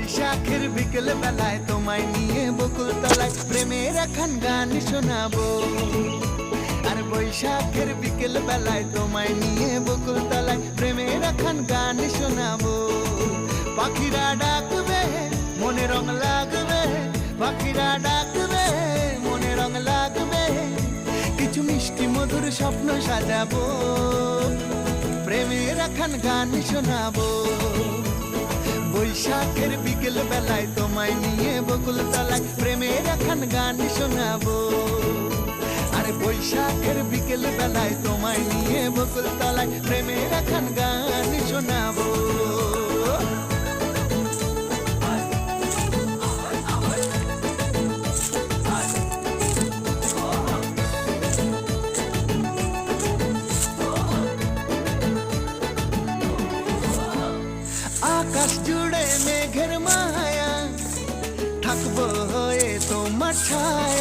বৈশাখের বিকেল বেলায় তোমায় নিয়ে বকুল তলায় প্রেমের একখান গান শোনাবো। আর বৈশাখের বিকেল বেলায় তোমায় নিয়ে বকুল তলায় প্রেমের একখান গান শোনাবো। পাখিরা ডাকবে মনে রং লাগবে, পাখিরা ডাকবে মনে রং লাগবে, কিছু মিষ্টি মধুর স্বপ্ন সাজাবো, প্রেমের একখান গান শোনাবো। বৈশাখের বিকেল বেলায় তোমায় নিয়ে বকুল তলায় প্রেমের একখান গান শোনাবো। আরে বৈশাখের বিকেল বেলায় তোমায় নিয়ে বকুল তলায় প্রেমের একখান গান শোনাবো। আকাশ জুড়ে মেঘের মায়া, থাকবো হয়ে তোমার ছায়া।